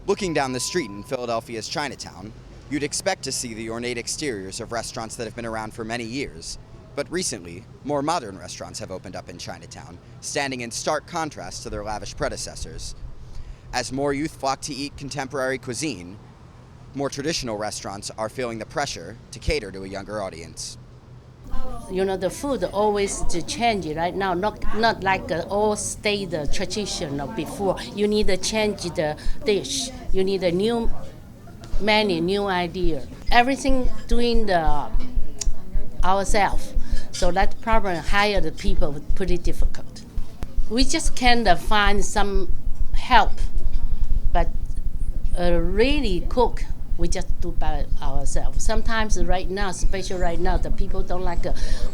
Looking down the street in Philadelphia's Chinatown, you'd expect to see the ornate exteriors of restaurants that have been around for many years. But recently, more modern restaurants have opened up in Chinatown, standing in stark contrast to their lavish predecessors. As more youth flock to eat contemporary cuisine, more traditional restaurants are feeling the pressure to cater to a younger audience. You know, the food always to change right now, not like all stay the tradition of before. You need to change the dish. You need a new menu, new idea. Everything doing the ourselves. So that problem hire the people pretty difficult. We just can find some help, but really cook. We just do by ourselves. Sometimes right now, especially right now, the people don't like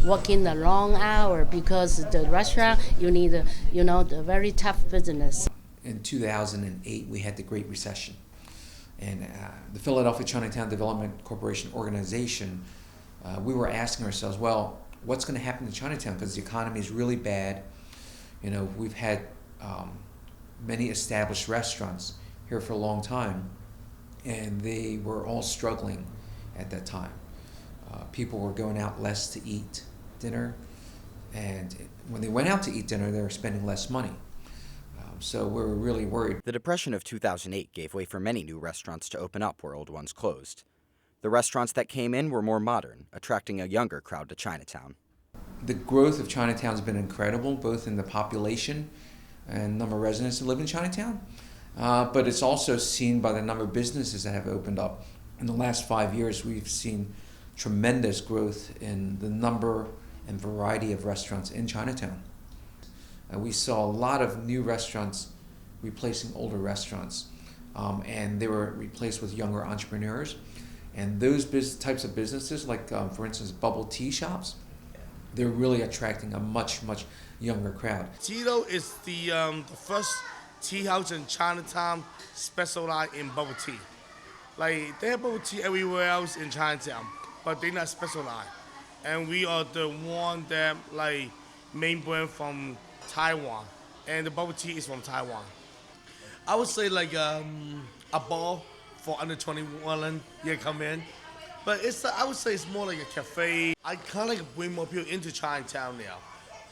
working the long hour because the restaurant, you need, the very tough business. In 2008, we had the Great Recession. And the Philadelphia Chinatown Development Corporation organization, we were asking ourselves, well, what's going to happen to Chinatown? Because the economy is really bad. You know, we've had many established restaurants here for a long time, and they were all struggling at that time. People were going out less to eat dinner, and when they went out to eat dinner, they were spending less money. So we were really worried. The Depression of 2008 gave way for many new restaurants to open up where old ones closed. The restaurants that came in were more modern, attracting a younger crowd to Chinatown. The growth of Chinatown has been incredible, both in the population and number of residents that live in Chinatown, but it's also seen by the number of businesses that have opened up. In the last 5 years, we've seen tremendous growth in the number and variety of restaurants in Chinatown. We saw a lot of new restaurants replacing older restaurants, and they were replaced with younger entrepreneurs. And those types of businesses, like for instance, bubble tea shops, they're really attracting a much younger crowd. Tito is the first tea house in Chinatown specialized in bubble tea. Like, they have bubble tea everywhere else in Chinatown, but they're not specialized. And we are the one that, like, main brand from Taiwan, and the bubble tea is from Taiwan. I would say like a bar for under 21, come in. But I would say it's more like a cafe. I kind of like bring more people into Chinatown now,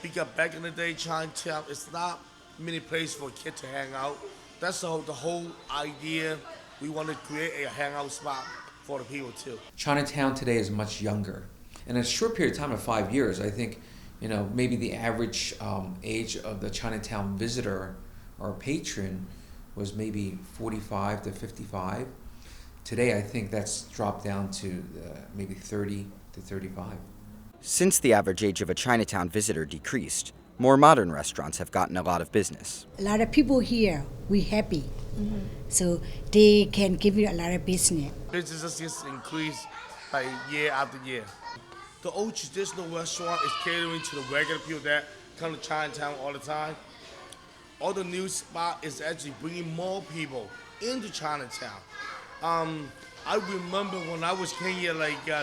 because back in the day, Chinatown is not many places for a kid to hang out. That's the whole idea. We want to create a hangout spot for the people too. Chinatown today is much younger. In a short period of time of 5 years, I think, maybe the average age of the Chinatown visitor or patron was maybe 45 to 55. Today, I think that's dropped down to maybe 30 to 35. Since the average age of a Chinatown visitor decreased, more modern restaurants have gotten a lot of business. A lot of people here, we happy. Mm-hmm. So they can give you a lot of business. Businesses just increase by year after year. The old traditional restaurant is catering to the regular people that come to Chinatown all the time. All the new spot is actually bringing more people into Chinatown. I remember when I was came here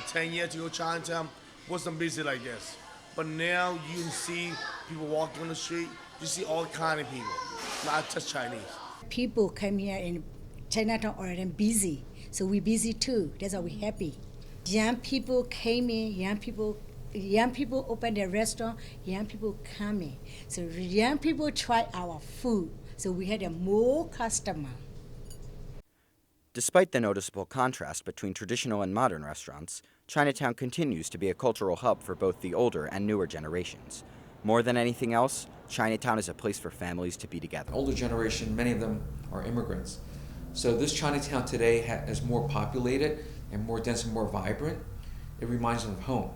10 years ago, Chinatown wasn't busy like this. But now you can see people walking on the street. You see all kind of people, not just Chinese. People come here in Chinatown already busy, so we busy too. That's why we happy. Young people came in, young people open their restaurant, young people coming. So young people try our food, so we had more customer. Despite the noticeable contrast between traditional and modern restaurants, Chinatown continues to be a cultural hub for both the older and newer generations. More than anything else, Chinatown is a place for families to be together. Older generation, many of them are immigrants. So this Chinatown today is more populated and more dense and more vibrant. It reminds them of home.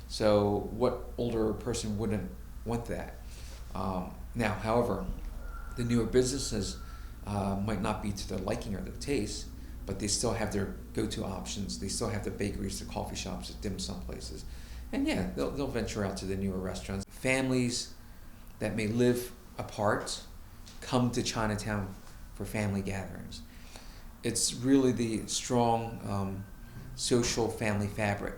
So what older person wouldn't want that? Now, however, the newer businesses might not be to their liking or their taste, but they still have their go-to options. They still have the bakeries, the coffee shops, the dim sum places. And yeah, they'll venture out to the newer restaurants. Families that may live apart come to Chinatown for family gatherings. It's really the strong social family fabric.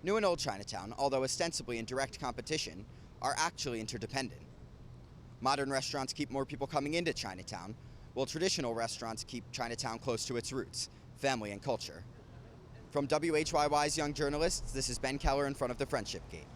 New and old Chinatown, although ostensibly in direct competition, are actually interdependent. Modern restaurants keep more people coming into Chinatown, Will traditional restaurants keep Chinatown close to its roots, family, and culture? From WHYY's Young Journalists, this is Ben Keller in front of the Friendship Gate.